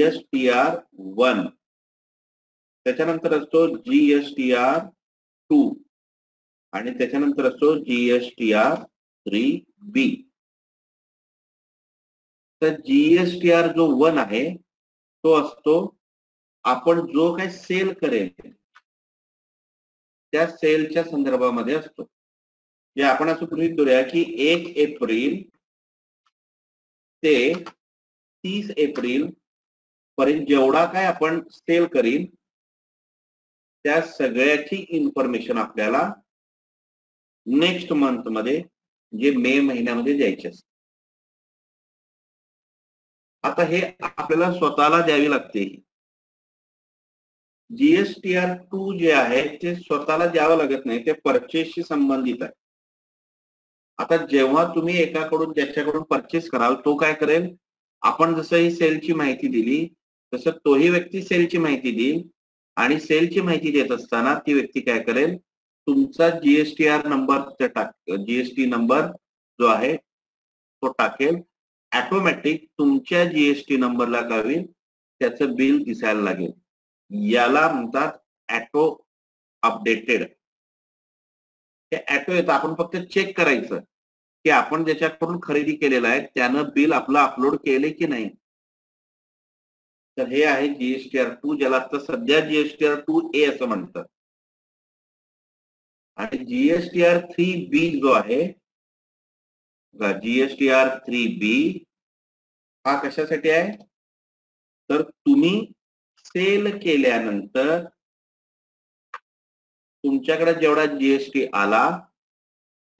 GSTR1, त्याच्यानंतर असतो GSTR2 आणि त्याच्यानंतर असतो GSTR3B. तर GSTR जो 1 आहे तो असतो आपण जो काही सेल करेल त्या सेलच्या संदर्भामध्ये असतो. जे आपण असं गृहीत धरूया की 1 एप्रिल ते 30 एप्रिल पर्यंत जेवढा काय आपण सेल करील त्या सगळ्याची इन्फॉर्मेशन आपल्याला नेक्स्ट मंथ मध्ये जे मे महिन्यामध्ये द्यायची असते. आता हे आपल्याला स्वतःला द्यावी लागते. GSTR2 जे आहे ते स्वतःला द्यावं लागत नाही, ते परचेसशी संबंधित आहे. आता जेव्हा तुम्ही एकाकडून ज्याच्याकडून परचेस कराल तो काय करेल, आपण जसं ही सेलची माहिती दिली तसं तोही व्यक्ती सेलची माहिती देईल आणि सेलची माहिती देत असताना ती व्यक्ती काय करेल, तुमचा GSTR नंबर GST नंबर जो आहे तो टाकेल. ऑटोमॅटिक तुमच्या GST नंबरला काय होईल, त्याचं बिल दिसायला लागेल. याला म्हणतात ऑटो अपडेटेड. हे ऑटो येतं, आपण फक्त चेक करायचं की आपण ज्याच्याकडून खरेदी केलेलं आहे त्यानं बिल आपलं अपलोड केले की नाही. तर हे आहे GSTR2, ज्याला आता सध्या GSTR2A असं म्हणतात. आणि GSTR3B जो आहे, GSTR3B हा कशासाठी आहे, तर तुम्ही सेल केल्यानंतर तुमच्याकडे जेवढा GST आला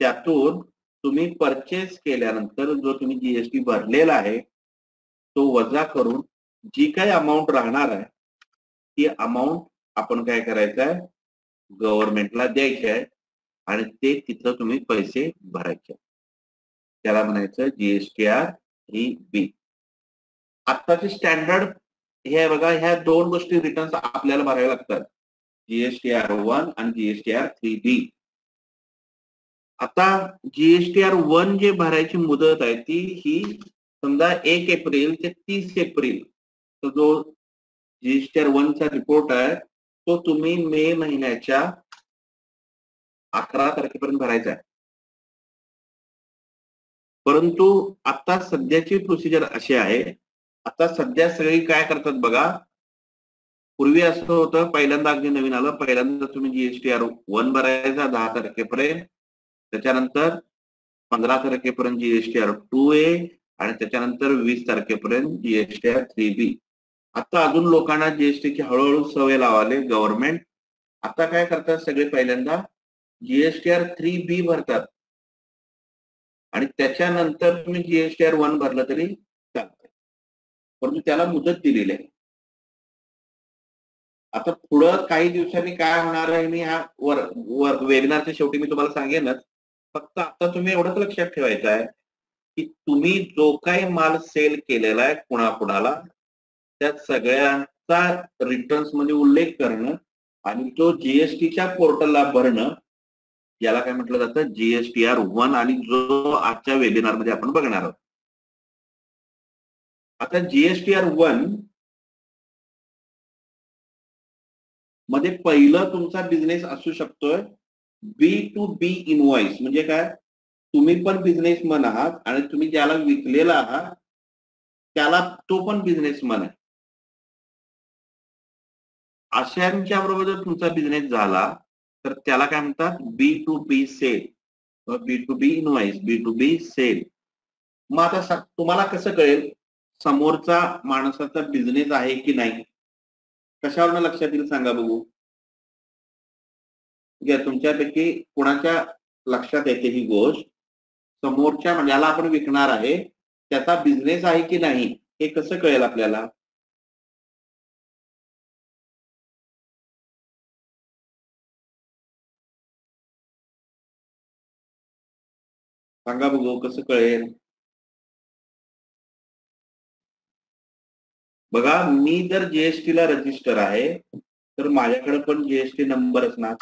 त्यातून तुम्ही परचेस केल्यानंतर जो तुम्ही GST भरलेला आहे तो वजा करून जी काही अमाऊंट राहणार आहे ती अमाऊंट आपण काय करायचं आहे, गव्हर्नमेंटला द्यायची आहे आणि ते तिथं तुम्ही पैसे भरायचे. त्याला म्हणायचं GSTR3B. आत्ताचे स्टँडर्ड हे आहे बघा, ह्या दोन गोष्टी रिटर्न्स आपल्याला भराव्या लागतात, GSTR1 आणि GSTR3B. आता GSTR1 जे भरायची मुदत आहे ती ही समजा 1 एप्रिल ते 30 एप्रिल. तो जो GSTR1 चा रिपोर्ट आहे तो तुम्ही मे महिन्याच्या 11 तारखेपर्यंत भरायचा आहे. परंतु आता सध्याची प्रोसिजर अशी आहे, आता सध्या सगळी काय करतात बघा, पूर्वी असं होतं, पहिल्यांदा अगदी नवीन आलं, पहिल्यांदा तुम्ही GSTR1 भरायचा 10 तारखेपर्यंत, त्याच्यानंतर 15 तारखेपर्यंत GSTR2A आणि त्याच्यानंतर 20 तारखेपर्यंत GSTR3B. आता अजून लोकांना जीएसटीची हळूहळू सवय लावाले गव्हर्नमेंट. आता काय करतात, सगळे पहिल्यांदा GSTR3B भरतात आणि त्याच्यानंतर तुम्ही GSTR1 भरलं तरी चालतं, परंतु त्याला मुदत दिलेली आहे. आता पुढं काही दिवसांनी काय होणार आहे मी ह्या वेबिनारच्या शेवटी मी तुम्हाला सांगेनच. फक्त आता तुम्ही एवढंच लक्षात ठेवायचं आहे की तुम्ही जो काही माल सेल केलेला आहे कुणाकुणाला त्या सगळ्यांचा रिटर्न्स मध्ये उल्लेख करणं आणि तो जीएसटीच्या पोर्टलला भरणं, याला काय म्हटलं जातं, GSTR1, आणि जो आजच्या वेबिनार मध्ये आपण बघणार आहोत. आता GSTR1 मध्ये पहिलं तुमचा बिझनेस असू शकतोय B2B इनवॉइस. म्हणजे काय, तुम्ही पण बिझनेसमन आहात आणि तुम्ही ज्याला विकलेला आहात त्याला तो पण बिझनेसमन आहे. अशांच्या बरोबर जर तुमचा बिझनेस झाला तर त्याला काय म्हणतात, B2B sale, B2B invoice, B2B sale. मग आता तुम्हाला कसं कळेल समोरचा माणसाचा बिझनेस आहे की नाही, कशावरनं लक्षात येईल सांगा बघू. तुमच्यापैकी कोणाच्या लक्षात येते ही गोष्ट, समोरच्या ज्याला आपण विकणार आहे त्याचा बिझनेस आहे की नाही हे कसं कळेल आपल्याला. सांगा बघू कसं कळेल. बघा, मी जर जीएसटी ला रजिस्टर आहे तर माझ्याकडे पण जीएसटी नंबर असणार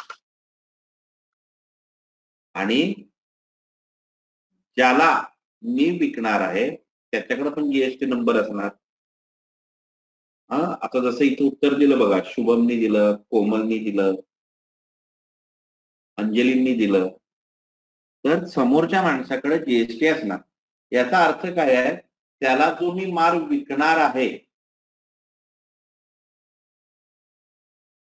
आणि ज्याला मी विकणार आहे त्याच्याकडे पण जीएसटी नंबर असणार. आता जसं इथं उत्तर दिलं बघा, शुभमनी दिलं, कोमलनी दिलं, अंजलींनी दिलं, तर समोरच्या माणसाकडे जीएसटी असणार. याचा अर्थ काय आहे, त्याला जो मी माल विकणार आहे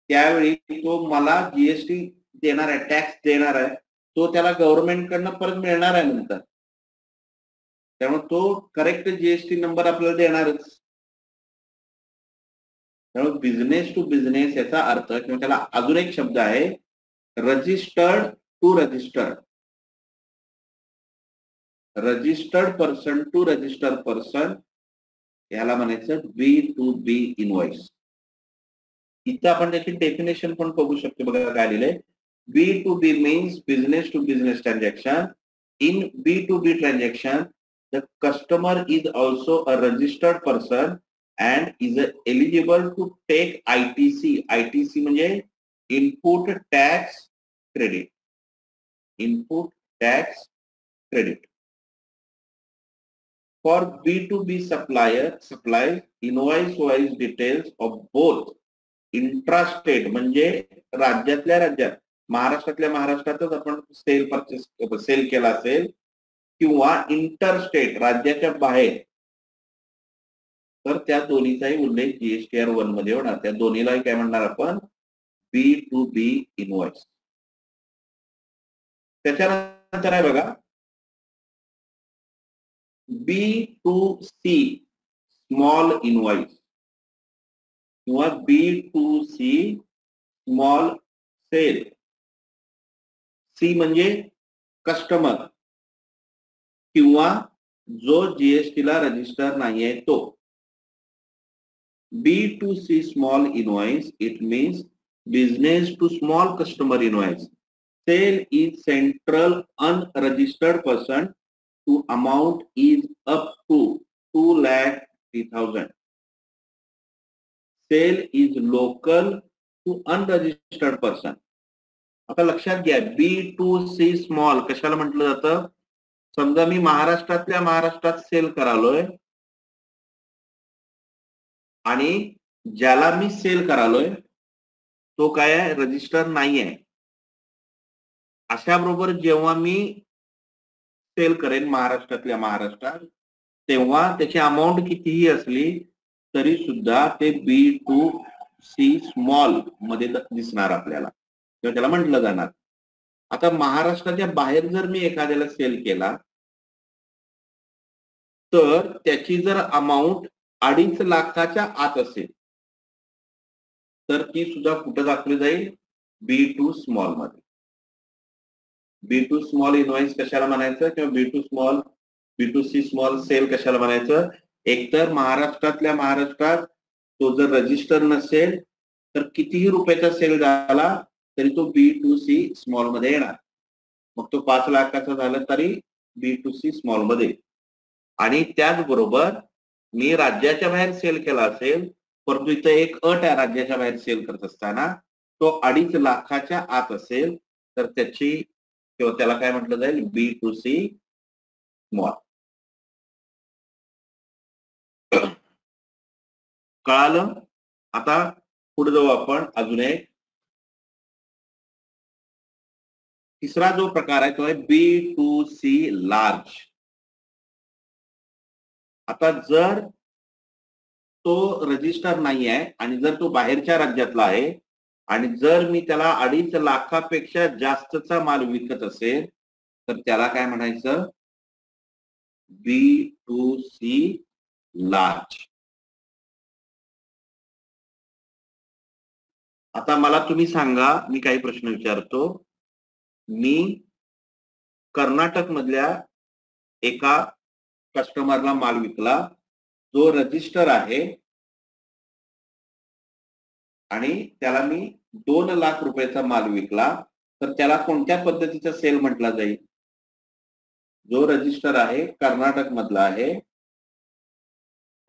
त्यावेळी तो मला जीएसटी देणार आहे, टॅक्स देणार आहे, तो त्याला गव्हर्नमेंट कडनं परत मिळणार आहे नंतर. त्यामुळे तो करेक्ट जीएसटी नंबर आपल्याला देणारच. त्यामुळे बिझनेस टू बिझनेस याचा अर्थ किंवा त्याला अजून एक शब्द आहे, registered to registered. Registered person to registered person याला म्हणायचं B2B इनवॉइस. इथं आपण त्याची डेफिनेशन पण बघू शकतो बघा काय लिहिलंय. B2B means business to business transaction. In B2B transaction, the customer is also a registered person and is eligible to take ITC. ITC म्हणजे input tax credit. Input tax credit. For B2B supplies invoice-wise details of both intrastate म्हणजे राज्यातल्या राज्यात, महाराष्ट्रातल्या महाराष्ट्रातच आपण sale केला असेल किंवा इंटरस्टेट राज्याच्या बाहेर, तर त्या दोन्हीचाही उल्लेख जीएसटीआर 1 मध्ये होणार. त्या दोन्हीलाही काय म्हणणार आपण, B2B इनवॉइस. त्याच्यानंतर आहे बघा B2C स्मॉल इनवॉइस किंवा B2C स्मॉल सेल. सी म्हणजे कस्टमर किंवा जो जीएसटीला रजिस्टर नाहीये तो. B2C small invoice, it means business to small customer invoice. Sale is central unregistered person to amount is up to 2,03,000. Sale is local to unregistered person. आता लक्षात घ्या, B2C small कशाला म्हटलं जातं, समजा मी महाराष्ट्रातल्या महाराष्ट्रात सेल करालोय आणि ज्याला मी सेल करालोय तो काय आहे, रजिस्टर नाही आहे. अशा बरोबर जेव्हा मी सेल करेन महाराष्ट्रातल्या महाराष्ट्रात, तेव्हा त्याची अमाऊंट कितीही असली तरी सुद्धा ते B2C स्मॉल मध्ये दिसणार आपल्याला किंवा त्याला म्हटलं जाणार. आता महाराष्ट्राच्या बाहेर जर मी एखाद्याला सेल केला तर त्याची जर अमाऊंट 2.5 लाखाच्या आत असेल तर ती सुद्धा कुठं दाखवली जाईल, B2 स्मॉल मध्ये. B2 स्मॉल इनवॉइस कशाला म्हणायचं किंवा B2C स्मॉल सेल कशाला म्हणायचं, एकतर महाराष्ट्रातल्या महाराष्ट्रात तो जर रजिस्टर नसेल तर कितीही रुपयाचा सेल झाला तरी तो B2C स्मॉल मध्ये येणार. मग तो 5 लाखाचा झाला तरी B2C स्मॉल मध्ये. आणि त्याचबरोबर मी राज्याच्या बाहेर सेल केला असेल, परंतु इथं एक अट आहे, राज्याच्या बाहेर सेल करत असताना तो 2.5 लाखाच्या आत असेल तर त्याची किंवा त्याला काय म्हटलं जाईल, B2C स्मॉल. कळालं. आता पुढे जाऊ आपण. अजून एक तिसरा जो प्रकार आहे तो आहे B2C लार्ज. आता जर तो रजिस्टर नाही आहे आणि जर तो बाहेरच्या राज्यातला आहे आणि जर मी त्याला 2.5 लाखापेक्षा जास्तचा माल विकत असेल तर त्याला काय म्हणायचं, B2C लार्ज. आता मला तुम्ही सांगा, मी काही प्रश्न विचारतो. मी कर्नाटक मधल्या एका कस्टमरला माल विकला जो रजिस्टर आहे आणि त्याला मी 2 लाख रुपयाचा माल विकला तर त्याला कोणत्या पद्धतीचा सेल म्हटला जाईल. जो रजिस्टर आहे कर्नाटक मधला आहे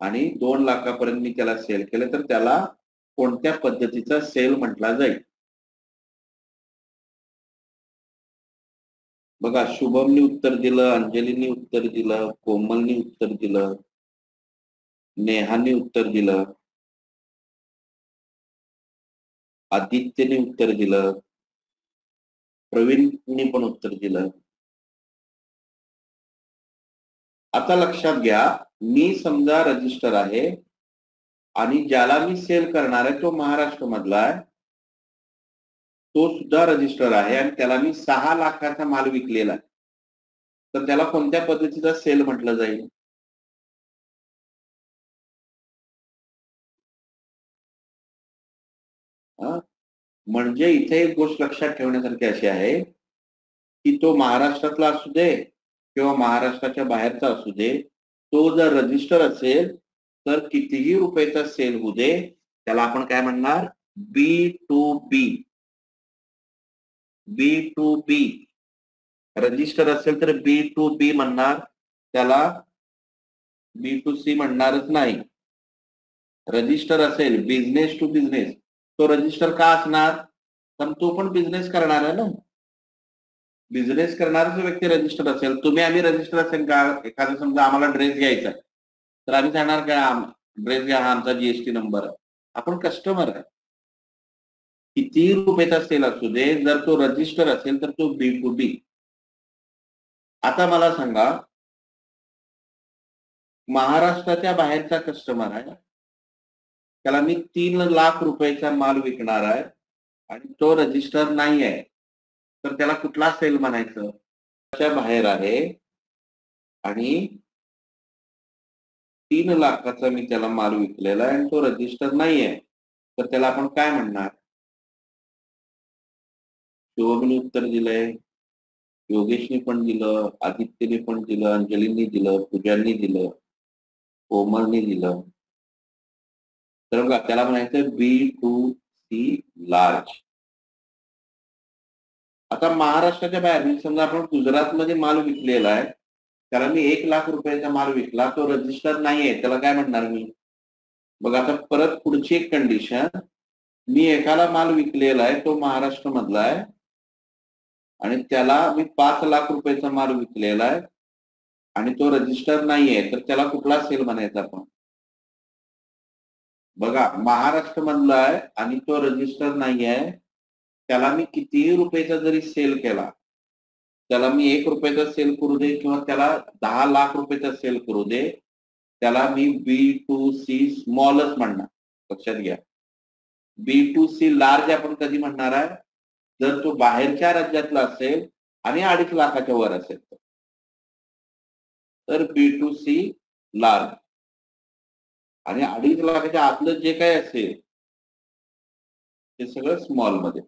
आणि 2 लाखापर्यंत मी त्याला सेल केलं तर त्याला कोणत्या पद्धतीचा सेल म्हटला जाईल. बघा, शुभमनी उत्तर दिलं, अंजलीनी उत्तर दिलं, कोमलनी उत्तर दिलं, नेहानी उत्तर दिलं. आदित्यने उत्तर दिलं, प्रवीणने पण उत्तर दिलं. आता लक्षात घ्या, मी समजा रजिस्टर आहे आणि ज्याला मी सेल करणार आहे तो महाराष्ट्र मधला आहे, तो सुद्धा रजिस्टर आहे आणि त्याला मी 6 लाखाचा माल विकलेला आहे. तर त्याला कोणत्या पद्धतीचा सेल म्हटलं जाईल? म्हणजे इथे एक गोष्ट लक्षात ठेवण्यासारखी अशी आहे की तो महाराष्ट्रातला असू दे किंवा महाराष्ट्राच्या बाहेरचा असू दे, तो जर रजिस्टर असेल तर कितीही रुपयाचा सेल होऊ दे, त्याला आपण काय म्हणणार? B2B. B2B रजिस्टर असेल तर B2B म्हणणार, त्याला B2C म्हणणारच नाही. रजिस्टर असेल बिझनेस टू बिझनेस, तो रजिस्टर का असणार? तर तो पण बिझनेस करणार आहे ना. बिझनेस करणारा जो व्यक्ती रजिस्टर असेल, तुम्ही आम्ही रजिस्टर असेल का? एखादा समजा आम्हाला ड्रेस घ्यायचा आहे, तर आम्ही सांगणार का ड्रेस घ्या, हा आमचा जीएसटी नंबर आहे. आपण कस्टमर आहे. कितीही रुपयाचा सेल असू दे, जर तो रजिस्टर असेल तर तो B2B. आता मला सांगा, महाराष्ट्राच्या बाहेरचा कस्टमर आहे, त्याला मी 3 लाख रुपयाचा माल विकणार आहे आणि तो रजिस्टर नाही आहे, तर त्याला कुठला सेल म्हणायचं? त्याच्या बाहेर आहे आणि 3 लाखाचा मी त्याला माल विकलेला आहे आणि तो रजिस्टर नाही आहे, तर त्याला आपण काय म्हणणार? शुभमने उत्तर दिलंय, योगेशने पण दिलं, आदित्यने पण दिलं, अंजलीने दिलं, पूजांनी दिलं, कोमलने दिलं. तर बघा त्याला म्हणायचं B2C लार्ज. आता महाराष्ट्राच्या बाहेर समजा आपण गुजरातमध्ये माल विकलेला आहे, त्याला मी 1 लाख रुपयाचा माल विकला, तो रजिस्टर नाहीये, त्याला काय म्हणणार मी? बघा आता परत पुढची एक कंडिशन, मी एकाला माल विकलेला आहे, तो महाराष्ट्र मधला आहे आणि त्याला मी 5 लाख रुपयाचा माल विकलेला आहे आणि तो रजिस्टर नाहीये, तर त्याला कुठला सेल म्हणायचा आपण? बघा महाराष्ट्र मधला आहे आणि तो रजिस्टर नाही आहे, त्याला मी कितीही रुपयाचा जरी सेल केला, त्याला मी 1 रुपयाचा सेल करू दे किंवा त्याला 10 लाख रुपयाचा सेल करू दे, त्याला मी B2C स्मॉलच म्हणणार. लक्षात घ्या, B2C लार्ज आपण कधी म्हणणार आहे? जर तो बाहेरच्या राज्यातला असेल आणि 2.5 लाखाच्या वर असेल तर B2C लार्ज. आणि 2.5 लाखाच्या आतलं जे काही असेल ते सगळं स्मॉल मध्ये.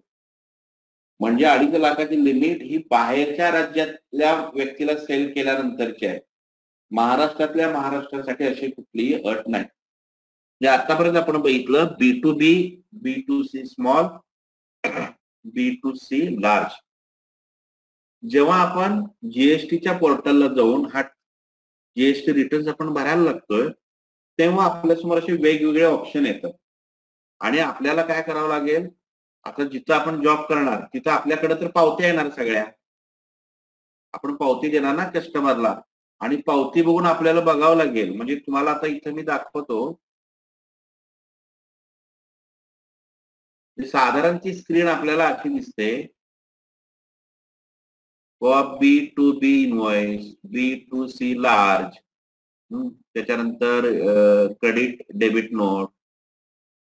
म्हणजे 2.5 लाखाची लिमिट ही बाहेरच्या राज्यातल्या व्यक्तीला सेल केल्यानंतरची आहे. महाराष्ट्रासाठी अशी कुठलीही अट नाही. म्हणजे आतापर्यंत आपण बघितलं B2B, B2C small, B2C large. जेव्हा आपण जीएसटीच्या पोर्टलला जाऊन हा जीएसटी रिटर्न्स आपण भरायला लागतोय, तेव्हा आपल्यासमोर असे वेगवेगळे ऑप्शन येतात आणि आपल्याला काय करावं लागेल? आता जिथं आपण जॉब करणार तिथं आपल्याकडे तर पावत्या येणार सगळ्या, आपण पावती देणार ना कस्टमरला आणि पावती बघून आपल्याला बघावं लागेल. म्हणजे तुम्हाला आता इथं मी दाखवतो, साधारण ती स्क्रीन आपल्याला अशी दिसते. B2B इनवॉइस, B2C लार्ज, त्याच्यानंतर credit debit note,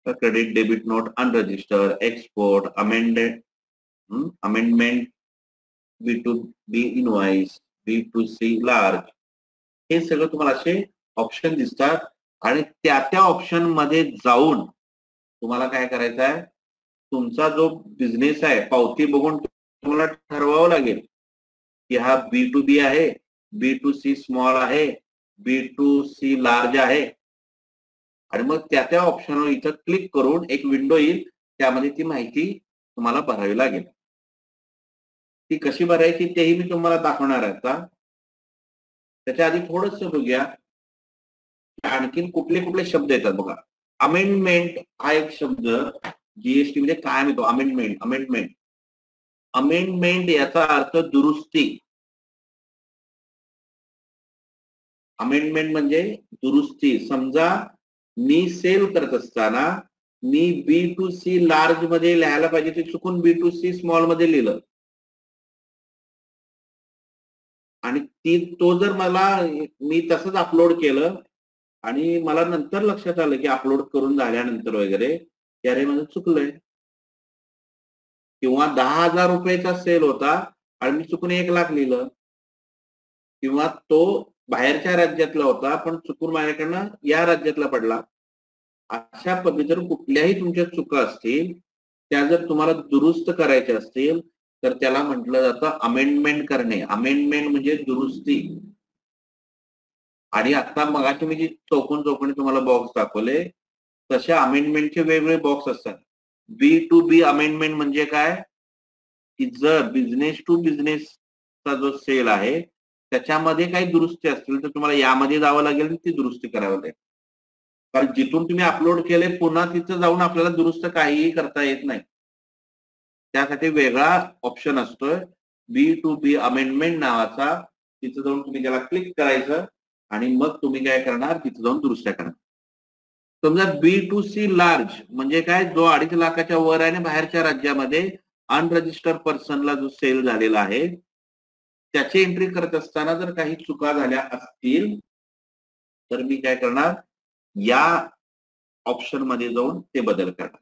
credit debit note unregister, export, amendment, B2B invoice, B2C large, हे सगळं तुम्हाला असे ऑप्शन दिसतात आणि त्या ऑप्शन मध्ये जाऊन तुम्हाला काय करायचं आहे? तुमचा जो बिझनेस आहे पावती बघून तुम्हाला ठरवावं लागेल की हा B2B आहे, B2C स्मॉल आहे, B2C लार्ज आहे. आणि मग त्या ऑप्शनवर इथं क्लिक करून एक विंडो येईल, त्यामध्ये ती माहिती तुम्हाला भरावी लागेल. ती कशी भरायची तेही मी तुम्हाला दाखवणार आहे. आता त्याच्या आधी थोडस बघूया आणखीन कुठले कुठले शब्द येतात. बघा, अमेंडमेंट हा एक शब्द जीएसटी मध्ये कायम येतो. अमेंडमेंट याचा अर्थ दुरुस्ती. अमेंडमेंट म्हणजे दुरुस्ती. समजा मी सेल करत असताना मी B2C लार्ज मध्ये लिहायला पाहिजे ते चुकून B2C स्मॉल मध्ये लिहिलं आणि तो जर मला मी तसंच अपलोड केलं आणि मला नंतर लक्षात आलं की अपलोड करून झाल्यानंतर वगैरे की अरे माझं चुकलंय किंवा 10,000 रुपयाचा सेल होता आणि मी चुकून 1,00,000 लिहिलं किंवा तो बाहेरच्या राज्यातला होता पण चुकून माझ्याकडनं या राज्यातला पडला. अशा पद्धतीने कुठल्याही तुमच्या चुका असतील त्या जर तुम्हाला दुरुस्त करायच्या असतील तर त्याला म्हटलं जातं अमेंडमेंट करणे. अमेंडमेंट म्हणजे दुरुस्ती. आणि आता मगाशी मी जी चौकोनी तुम्हाला बॉक्स दाखवले तशा अमेंडमेंटचे वेगवेगळे बॉक्स असतात. B2B अमेंडमेंट म्हणजे काय की जर बिझनेस टू बिझनेसचा जो सेल आहे त्याच्यामध्ये काही दुरुस्ती असतील तर तुम्हाला यामध्ये जावं लागेल आणि ती दुरुस्ती करावी लागेल. कारण जिथून तुम्ही अपलोड केले पुन्हा तिथं जाऊन आपल्याला दुरुस्त काहीही करता येत नाही. त्यासाठी वेगळा ऑप्शन असतोय B2B अमेंडमेंट नावाचा. तिथं जाऊन तुम्ही त्याला क्लिक करायचं आणि मग तुम्ही काय करणार तिथं जाऊन दुरुस्त्या करणार. समजा B2C लार्ज म्हणजे काय जो 2.5 लाखाच्या वर आहे आणि बाहेरच्या राज्यामध्ये अनरजिस्टर्ड पर्सनला जो सेल झालेला आहे त्याची एंट्री करत असताना जर काही चुका झाल्या असतील तर मी काय करणार या ऑप्शन मध्ये जाऊन ते बदल करणार.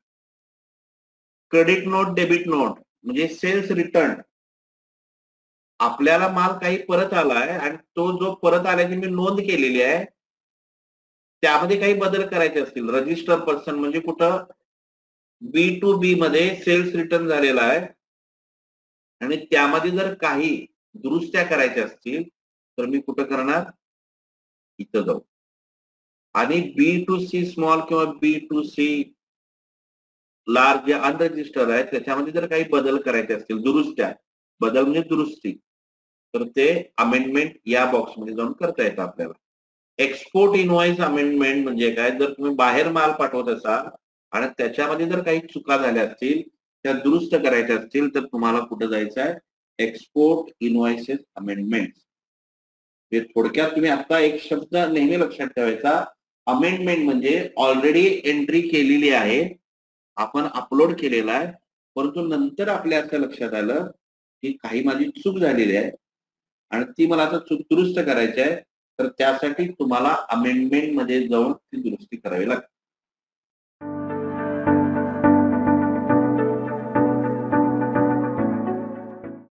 क्रेडिट नोट डेबिट नोट म्हणजे सेल्स रिटर्न. आपल्याला माल काही परत आलाय आणि तो जो परत आल्याची मी नोंद केलेली आहे त्यामध्ये काही बदल करायचे असतील रजिस्टर पर्सन म्हणजे कुठं B2B मध्ये सेल्स रिटर्न झालेला आहे आणि त्यामध्ये जर काही दुरुस्त्या करायच्या असतील तर मी कुठं करणार इथं जाऊ आणि B2C स्मॉल किंवा B2C लार्ज जे अनरजिस्टर्ड आहे त्याच्यामध्ये जर काही बदल करायचे असतील दुरुस्त्या बदल म्हणजे दुरुस्ती तर ते अमेंडमेंट या बॉक्समध्ये जाऊन करता येतं आपल्याला. एक्सपोर्ट इनव्हॉइस अमेंडमेंट म्हणजे काय जर तुम्ही बाहेर माल पाठवत असाल आणि त्याच्यामध्ये जर काही चुका झाल्या असतील त्या दुरुस्त करायच्या असतील तर तुम्हाला कुठे जायचं आहे एक्सपोर्ट इनव्हॉइसेस अमेंडमेंट. हे थोडक्यात तुम्ही आता एक शब्द नेहमी लक्षात ठेवायचा अमेंडमेंट म्हणजे ऑलरेडी एंट्री केलेली आहे आपण अपलोड केलेला आहे परंतु नंतर आपल्या असं लक्षात आलं की काही माझी चूक झालेली आहे आणि ती मला आता चूक दुरुस्त करायची आहे तर त्यासाठी तुम्हाला अमेंडमेंट मध्ये जाऊन ती दुरुस्ती करावी लागते.